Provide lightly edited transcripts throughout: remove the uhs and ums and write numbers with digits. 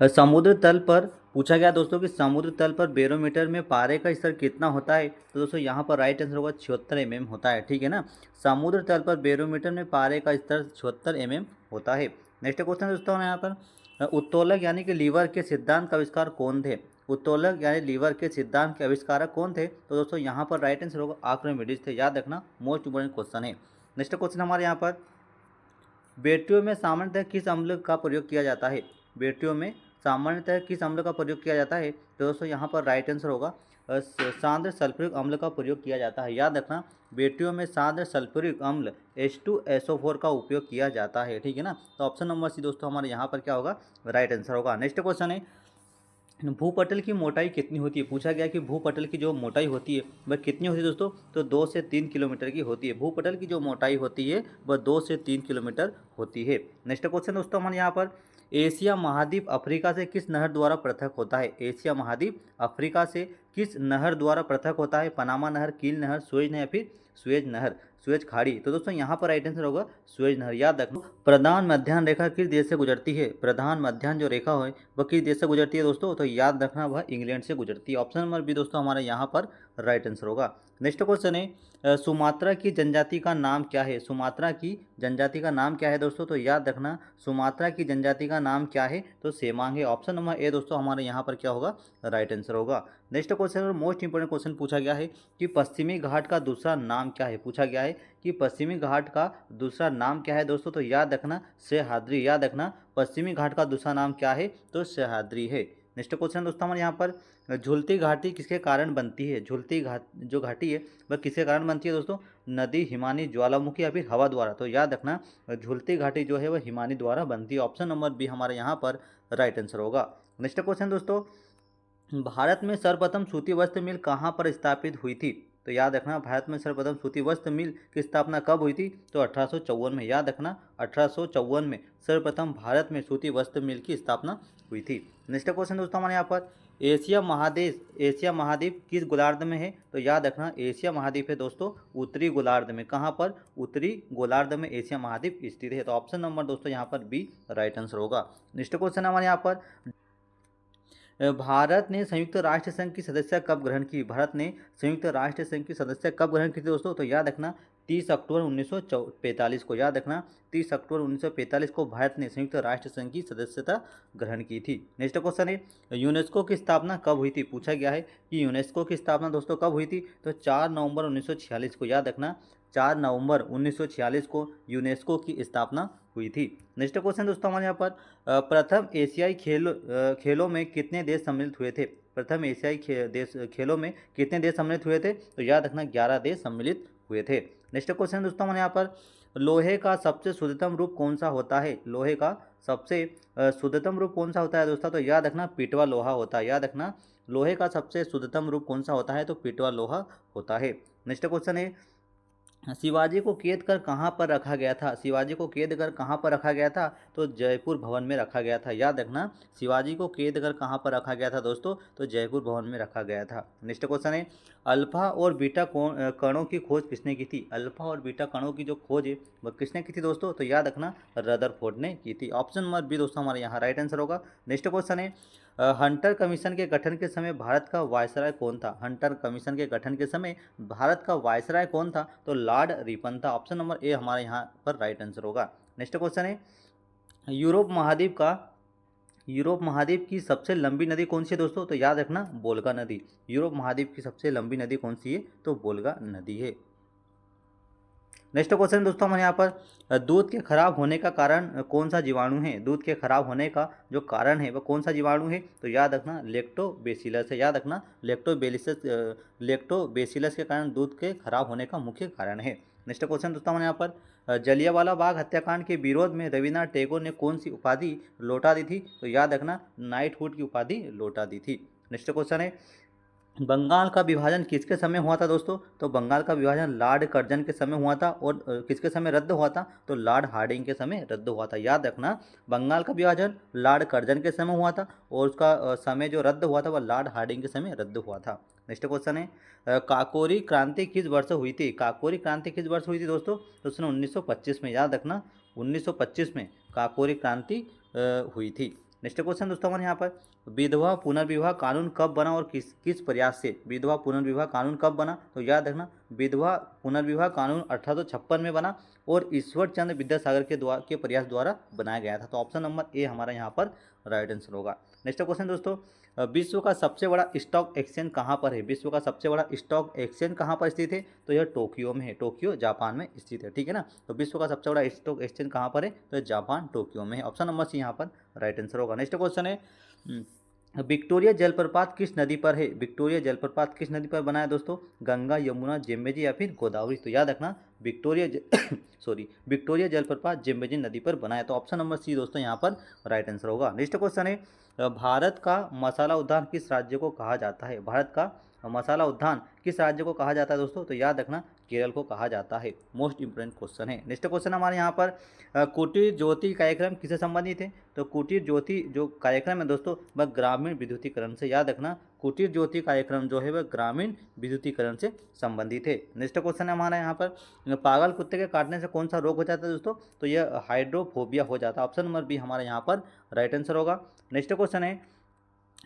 समुद्र तल पर पूछा गया दोस्तों कि समुद्र तल पर बैरोमीटर में पारे का स्तर कितना होता है। तो दोस्तों यहाँ पर राइट आंसर होगा 76 mm होता है। ठीक है ना, समुद्र तल पर बैरोमीटर में पारे का स्तर 76 mm होता है। नेक्स्ट क्वेश्चन दोस्तों यहाँ पर उत्तोलक यानी कि लीवर के सिद्धांत का आविष्कार कौन थे। उत्तोलक यानी लीवर के सिद्धांत के आविष्कारक कौन थे। तो दोस्तों यहाँ पर राइट आंसर होगा आर्किमिडीज थे। याद रखना, मोस्ट इंपोर्टेंट क्वेश्चन है। नेक्स्ट क्वेश्चन हमारे यहाँ पर बैटरियों में सामान्यतः किस अम्ल का प्रयोग किया जाता है। बैटरियों में सामान्यतः किस अम्ल का प्रयोग किया जाता है। तो दोस्तों यहाँ पर राइट आंसर होगा सांद्र सल्फ्यूरिक अम्ल का प्रयोग किया जाता है। याद रखना, बैटरियों में सांद्र सल्फ्यूरिक अम्ल H2SO4 का उपयोग किया जाता है। ठीक है ना, तो ऑप्शन नंबर सी दोस्तों हमारे यहाँ पर क्या होगा, राइट आंसर होगा। नेक्स्ट क्वेश्चन है भूपटल की मोटाई कितनी होती है। पूछा गया कि भूपटल की जो मोटाई होती है वह कितनी होती है दोस्तों। तो 2 से 3 किलोमीटर की होती है। भूपटल की जो मोटाई होती है वह 2 से 3 किलोमीटर होती है। नेक्स्ट क्वेश्चन दोस्तों हमारे यहाँ पर एशिया महाद्वीप अफ्रीका से किस नहर द्वारा पृथक होता है। एशिया महाद्वीप अफ्रीका से किस नहर द्वारा पृथक होता है। पनामा नहर, कील नहर, सुएज नहर, फिर सुएज नहर, सुएज खाड़ी। तो दोस्तों यहाँ पर राइट आंसर होगा सुएज नहर। याद रखना, प्रधान मध्याह्न रेखा किस देश से गुजरती है। प्रधान मध्याह्न जो रेखा है वह किस देश से गुजरती है दोस्तों। तो याद रखना, वह इंग्लैंड से गुजरती है। ऑप्शन नंबर बी दोस्तों हमारे यहाँ पर राइट आंसर होगा। नेक्स्ट क्वेश्चन है सुमात्रा की जनजाति का नाम क्या है। सुमात्रा की जनजाति का नाम क्या है दोस्तों। तो याद रखना, सुमात्रा की जनजाति का नाम क्या है। तो सेमांग है। ऑप्शन नंबर ए दोस्तों हमारे यहाँ पर क्या होगा, राइट आंसर होगा। नेक्स्ट क्वेश्चन और मोस्ट इंपोर्टेंट क्वेश्चन पूछा गया है कि पश्चिमी घाट का दूसरा नाम क्या है। पूछा गया है कि पश्चिमी घाट का दूसरा नाम क्या है दोस्तों। तो याद रखना सह्याद्री। याद रखना, पश्चिमी घाट का दूसरा नाम क्या है। तो सह्याद्री है। नेक्स्ट क्वेश्चन दोस्तों हमारे यहाँ पर झुलती घाटी किसके कारण बनती है। झुलती जो घाटी है वह किसके कारण बनती है दोस्तों। नदी, हिमानी, ज्वालामुखी या फिर हवा द्वारा। तो याद रखना, झुलती घाटी जो है वह हिमानी द्वारा बनती है। ऑप्शन नंबर बी हमारे यहाँ पर राइट आंसर होगा। नेक्स्ट क्वेश्चन दोस्तों भारत में सर्वप्रथम सूती वस्त्र मिल कहाँ पर स्थापित हुई थी। तो याद रखना, भारत में सर्वप्रथम सूती वस्त्र मिल की स्थापना कब हुई थी। तो 1854 में। याद रखना, 1854 में सर्वप्रथम भारत में सूती वस्त्र मिल की स्थापना हुई थी। नेक्स्ट क्वेश्चन दोस्तों हमारे यहाँ पर एशिया महाद्वीप किस गोलार्ध में है। तो याद रखना, एशिया महाद्वीप है दोस्तों उत्तरी गोलार्ध में। कहाँ पर, उत्तरी गोलार्ध में एशिया महाद्वीप स्थित है। तो ऑप्शन नंबर दोस्तों यहाँ पर बी राइट आंसर होगा। नेक्स्ट क्वेश्चन हमारे यहाँ पर भारत ने संयुक्त राष्ट्र संघ की सदस्यता कब ग्रहण की। भारत ने संयुक्त राष्ट्र संघ की सदस्यता कब ग्रहण की थी दोस्तों। तो याद रखना 30 अक्टूबर 1945 को। याद रखना 30 अक्टूबर 1945 को भारत ने संयुक्त राष्ट्र संघ की सदस्यता ग्रहण की थी। नेक्स्ट क्वेश्चन है यूनेस्को की स्थापना कब हुई थी। पूछा गया है कि यूनेस्को की स्थापना दोस्तों कब हुई थी। तो 4 नवंबर 1946 को। याद रखना 4 नवंबर 1946 को यूनेस्को की स्थापना हुई थी। नेक्स्ट क्वेश्चन दोस्तों हमारे यहाँ पर प्रथम एशियाई खेलों में कितने देश सम्मिलित हुए थे। प्रथम एशियाई खेलों में कितने देश सम्मिलित हुए थे। तो याद रखना 11 देश सम्मिलित हुए थे। नेक्स्ट क्वेश्चन दोस्तों हमारे यहाँ पर लोहे का सबसे शुद्धतम रूप कौन सा होता है। लोहे का सबसे शुद्धतम रूप कौन सा होता है दोस्तों। तो याद रखना पिटवा लोहा होता है। याद रखना लोहे का सबसे शुद्धतम रूप कौन सा होता है। तो पिटवा लोहा होता है। नेक्स्ट क्वेश्चन है शिवाजी को कैद कर कहाँ पर रखा गया था। शिवाजी को कैद कर कहाँ पर रखा गया था। तो जयपुर भवन में रखा गया था। याद रखना शिवाजी को कैद कर कहाँ पर रखा गया था दोस्तों। तो जयपुर भवन में रखा गया था। नेक्स्ट क्वेश्चन है अल्फा और बीटा कणों की खोज किसने की थी। अल्फा और बीटा कणों की जो खोज है वह किसने की थी दोस्तों। तो याद रखना रदरफोर्ड ने की थी। ऑप्शन नंबर बी दोस्तों हमारे यहाँ राइट आंसर होगा। नेक्स्ट क्वेश्चन है हंटर कमीशन के गठन के समय भारत का वायसराय कौन था। हंटर कमीशन के गठन के समय भारत का वायसराय कौन था। तो लॉर्ड रिपन था। ऑप्शन नंबर ए हमारे यहाँ पर राइट आंसर होगा। नेक्स्ट क्वेश्चन है यूरोप महाद्वीप की सबसे लंबी नदी कौन सी है दोस्तों। तो याद रखना वोल्गा नदी। यूरोप महाद्वीप की सबसे लंबी नदी कौन सी है। तो वोल्गा नदी है। नेक्स्ट क्वेश्चन दोस्तों हमारे यहाँ पर दूध के खराब होने का कारण कौन सा जीवाणु है। दूध के खराब होने का जो कारण है वह कौन सा जीवाणु है। तो याद रखना लैक्टोबैसिलस है। याद रखना लैक्टोबैसिलस के कारण दूध के खराब होने का मुख्य कारण है। नेक्स्ट क्वेश्चन दोस्तों हमारे यहाँ पर जलियांवाला बाग हत्याकांड के विरोध में रविन्द्रनाथ टैगोर ने कौन सी उपाधि लौटा दी थी। तो याद रखना नाइटहुड की उपाधि लौटा दी थी। नेक्स्ट क्वेश्चन है बंगाल का विभाजन किसके समय हुआ था दोस्तों। तो बंगाल का विभाजन लॉर्ड कर्जन के समय हुआ था। और किसके समय रद्द हुआ था। तो लॉर्ड हार्डिंग के समय रद्द हुआ था। याद रखना बंगाल का विभाजन लॉर्ड कर्जन के समय हुआ था और उसका समय जो रद्द हुआ था वह लॉर्ड हार्डिंग के समय रद्द हुआ था। नेक्स्ट क्वेश्चन है काकोरी क्रांति किस वर्ष हुई थी। काकोरी क्रांति किस वर्ष हुई थी दोस्तों। तो सन 1925 में। याद रखना 1925 में काकोरी क्रांति हुई थी। नेक्स्ट क्वेश्चन दोस्तों हमारे यहाँ पर, विधवा पुनर्विवाह कानून कब बना और किस किस प्रयास से विधवा पुनर्विवाह कानून कब बना? तो याद रखना, विधवा पुनर्विवाह कानून 1856 में बना और ईश्वर चंद्र विद्यासागर के प्रयास द्वारा बनाया गया था। तो ऑप्शन नंबर ए हमारा यहाँ पर राइट आंसर होगा। नेक्स्ट क्वेश्चन दोस्तों, विश्व का सबसे बड़ा स्टॉक एक्सचेंज कहाँ पर है? विश्व का सबसे बड़ा स्टॉक एक्सचेंज कहाँ पर स्थित है? तो यह टोक्यो में है, टोक्यो जापान में स्थित है, ठीक है ना। तो विश्व का सबसे बड़ा स्टॉक एक्सचेंज कहाँ पर है? तो जापान टोक्यो में है। ऑप्शन नंबर सी यहाँ पर राइट आंसर होगा। नेक्स्ट क्वेश्चन है, विक्टोरिया जलप्रपात किस नदी पर है? विक्टोरिया जलप्रपात किस नदी पर बना है दोस्तों? गंगा, यमुना, जेम्बेजी या फिर गोदावरी? तो याद रखना, विक्टोरिया जलप्रपात जेम्बेजी नदी पर बना है। तो ऑप्शन नंबर सी दोस्तों यहाँ पर राइट आंसर होगा। नेक्स्ट क्वेश्चन है, भारत का मसाला उद्यान किस राज्य को कहा जाता है? भारत का मसाला उद्यान किस राज्य को कहा जाता है दोस्तों? तो याद रखना, केरल को कहा जाता है। मोस्ट इंपोर्टेंट क्वेश्चन है। नेक्स्ट क्वेश्चन हमारे यहाँ पर, कुटीर ज्योति कार्यक्रम किससे संबंधित है? तो कुटीर ज्योति जो कार्यक्रम है दोस्तों वह ग्रामीण विद्युतीकरण से, याद रखना, कुटीर ज्योति कार्यक्रम जो है वह ग्रामीण विद्युतीकरण से संबंधित है। नेक्स्ट क्वेश्चन है हमारा यहाँ पर, पागल कुत्ते के काटने से कौन सा रोग हो जाता है दोस्तों? तो यह हाइड्रोफोबिया हो जाता है। ऑप्शन नंबर बी हमारा यहाँ पर राइट आंसर होगा। नेक्स्ट क्वेश्चन है,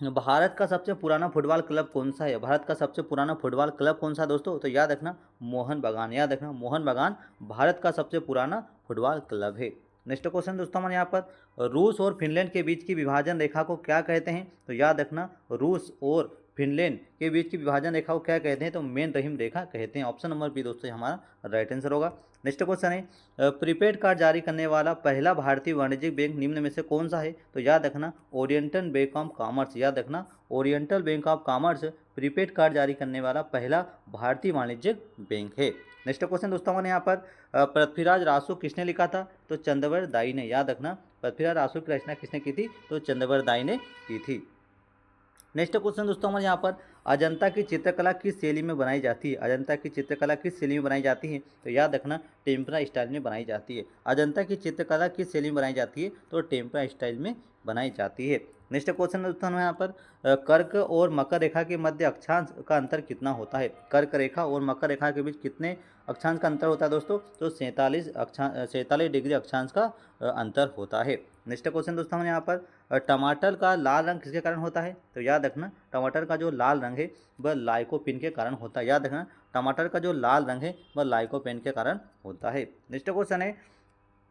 भारत का सबसे पुराना फुटबॉल क्लब कौन सा है? भारत का सबसे पुराना फुटबॉल क्लब कौन सा है दोस्तों? तो याद रखना, मोहन बागान, याद रखना, मोहन बागान भारत का सबसे पुराना फुटबॉल क्लब है। नेक्स्ट क्वेश्चन दोस्तों हमारे यहाँ पर, रूस और फिनलैंड के बीच की विभाजन रेखा को क्या कहते हैं? तो याद रखना, रूस और फिनलैंड के बीच की विभाजन रेखा को क्या कहते हैं? तो मेन रहीम रेखा कहते हैं। ऑप्शन नंबर बी दोस्तों हमारा राइट आंसर होगा। नेक्स्ट क्वेश्चन है, प्रीपेड कार्ड जारी करने वाला पहला भारतीय वाणिज्यिक बैंक निम्न में से कौन सा है? तो याद रखना, ओरिएंटल बैंक ऑफ कॉमर्स, याद रखना, oriental bank of commerce prepaid card जारी करने वाला पहला भारतीय वाणिज्यिक बैंक है। नेक्स्ट क्वेश्चन दोस्तों हमारे यहाँ पर, पृथ्वीराज रासो किसने लिखा था? तो चंद्रवर दाई ने, याद रखना, पृथ्वीराज रासो की रचना किसने की थी? तो चंद्रवर दाई ने की थी। नेक्स्ट क्वेश्चन दोस्तों हमारे यहाँ पर, अजंता की चित्रकला किस शैली में बनाई जाती है? अजंता की चित्रकला किस शैली में बनाई जाती है? तो याद रखना, टेम्परा स्टाइल में बनाई जाती है। अजंता की चित्रकला किस शैली में बनाई जाती है? तो टेम्परा स्टाइल में बनाई जाती है। नेक्स्ट क्वेश्चन दोस्तों हम यहाँ पर, कर्क और मकर रेखा के मध्य अक्षांश का अंतर कितना होता है? कर्क रेखा और मकर रेखा के बीच कितने अक्षांश का अंतर होता है दोस्तों? तो 47 डिग्री अक्षांश का अंतर होता है। नेक्स्ट क्वेश्चन दोस्तों हम यहाँ पर, टमाटर का लाल रंग किसके कारण होता है? तो याद रखना, टमाटर का जो लाल रंग है वह लाइकोपिन के कारण होता है। याद रखना, टमाटर का जो लाल रंग है वह लाइकोपिन के कारण होता है। नेक्स्ट क्वेश्चन है,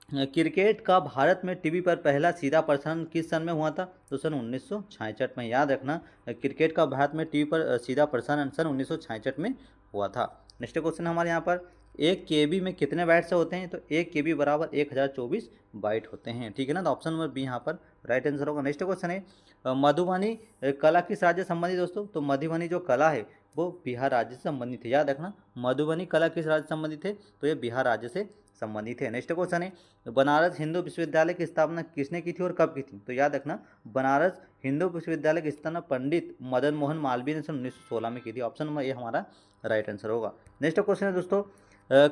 क्रिकेट का भारत में टीवी पर पहला सीधा प्रसारण किस सन में हुआ था? तो सन 1966 में। याद रखना, क्रिकेट का भारत में टीवी पर सीधा प्रसारण सन 1966 में हुआ था। नेक्स्ट क्वेश्चन हमारे यहाँ पर, एक केबी में कितने बाइट्स होते हैं? तो एक केबी बराबर 1024 बाइट होते हैं, ठीक है ना। तो ऑप्शन नंबर बी यहाँ पर राइट आंसर होगा। नेक्स्ट क्वेश्चन है, मधुबनी कला किस राज्य से संबंधित दोस्तों? तो मधुबनी जो कला है वो बिहार राज्य से संबंधित है। याद रखना, मधुबनी कला किस राज्य से संबंधित है? तो ये बिहार राज्य से संबंधित है। नेक्स्ट क्वेश्चन है, बनारस हिंदू विश्वविद्यालय की स्थापना किसने की थी और कब की थी? तो याद रखना, बनारस हिंदू विश्वविद्यालय की स्थापना पंडित मदन मोहन मालवीय ने सन 1916 में की थी। ऑप्शन नंबर ए हमारा राइट आंसर होगा। नेक्स्ट क्वेश्चन है दोस्तों,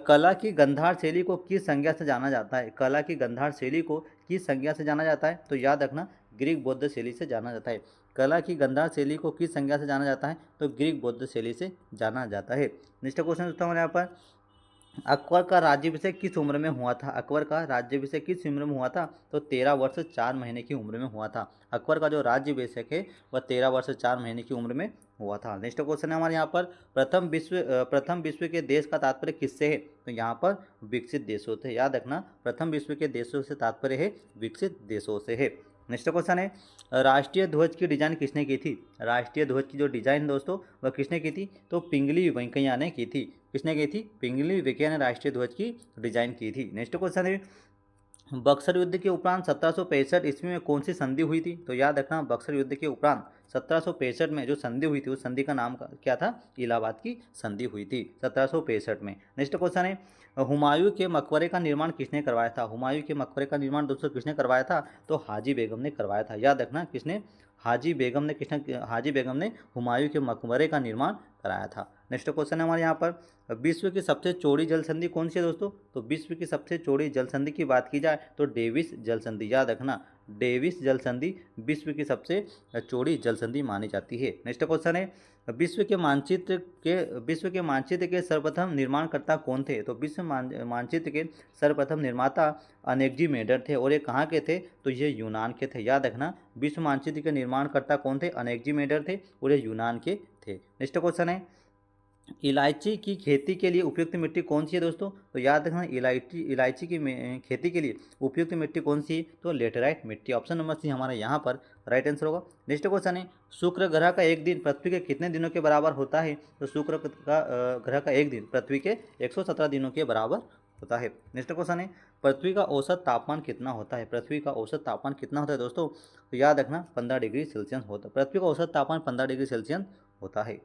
कला की गंधार शैली को किस संज्ञा से जाना जाता है? कला की गंधार शैली को किस संज्ञा से जाना जाता है? तो याद रखना, ग्रीक बौद्ध शैली से जाना जाता है। कला की गंधार शैली को किस संज्ञा से जाना जाता है? तो ग्रीक बौद्ध शैली से जाना जाता है। नेक्स्ट क्वेश्चन दोस्तों हमारे यहाँ पर, अकबर का राज्याभिषेक किस उम्र में हुआ था? अकबर का राज्याभिषेक किस उम्र में हुआ था? तो 13 वर्ष 4 महीने की उम्र में हुआ था। अकबर का जो राज्याभिषेक है वह 13 वर्ष 4 महीने की उम्र में हुआ था। नेक्स्ट क्वेश्चन है हमारे यहाँ पर, प्रथम विश्व के देश का तात्पर्य किससे है? तो यहाँ पर विकसित देशों से। याद रखना, प्रथम विश्व के देशों से तात्पर्य है विकसित देशों से है। नेक्स्ट क्वेश्चन है, राष्ट्रीय ध्वज की डिजाइन किसने की थी? राष्ट्रीय ध्वज की जो डिजाइन दोस्तों वह किसने की थी? तो पिंगली वेंकैया ने की थी। किसने की थी? पिंगली वेंकैया ने राष्ट्रीय ध्वज की डिजाइन की थी। नेक्स्ट क्वेश्चन है, बक्सर युद्ध के उपरांत 1765 ईस्वी में कौन सी संधि हुई थी? तो याद रखना, बक्सर युद्ध के उपरांत 1765 में जो संधि हुई थी उस संधि का नाम क्या था? इलाहाबाद की संधि हुई थी 1765 में। नेक्स्ट क्वेश्चन है, हुमायूं के मकबरे का निर्माण किसने करवाया था? हुमायूं के मकबरे का निर्माण दोस्तों किसने करवाया था? तो हाजी बेगम ने करवाया था। याद रखना, किसने? हाजी बेगम ने हुमायूं के मकबरे का निर्माण कराया था। नेक्स्ट क्वेश्चन है हमारे यहाँ पर, विश्व की सबसे चौड़ी जल संधि कौन सी है दोस्तों? तो विश्व की सबसे चौड़ी जल संधि की बात की जाए तो डेविस जल संधि। याद रखना, डेविस जल संधि विश्व की सबसे चौड़ी जल संधि मानी जाती है। नेक्स्ट क्वेश्चन है, विश्व के मानचित्र के सर्वप्रथम निर्माणकर्ता कौन थे? तो मानचित्र के सर्वप्रथम निर्माता अनेक्जिमेंडर थे, और ये कहाँ के थे? तो ये यूनान के थे। याद रखना, विश्व मानचित्र के निर्माणकर्ता कौन थे? अनेक्जिमेंडर थे, और ये यूनान के थे। नेक्स्ट क्वेश्चन है, इलायची की खेती के लिए उपयुक्त मिट्टी कौन सी है दोस्तों? तो याद रखना, इलायची की खेती के लिए उपयुक्त मिट्टी कौन सी है? तो लेटेराइट मिट्टी। ऑप्शन नंबर सी हमारा यहाँ पर राइट आंसर होगा। नेक्स्ट क्वेश्चन है, शुक्र ग्रह का एक दिन पृथ्वी के कितने दिनों के बराबर होता है? तो शुक्र ग्रह का एक दिन पृथ्वी के 117 दिनों के बराबर होता है। नेक्स्ट क्वेश्चन है, पृथ्वी का औसत तापमान कितना होता है? पृथ्वी का औसत तापमान कितना होता है दोस्तों? तो याद रखना 15 डिग्री सेल्सियस होता है। पृथ्वी का औसत तापमान 15 डिग्री सेल्सियस होता है।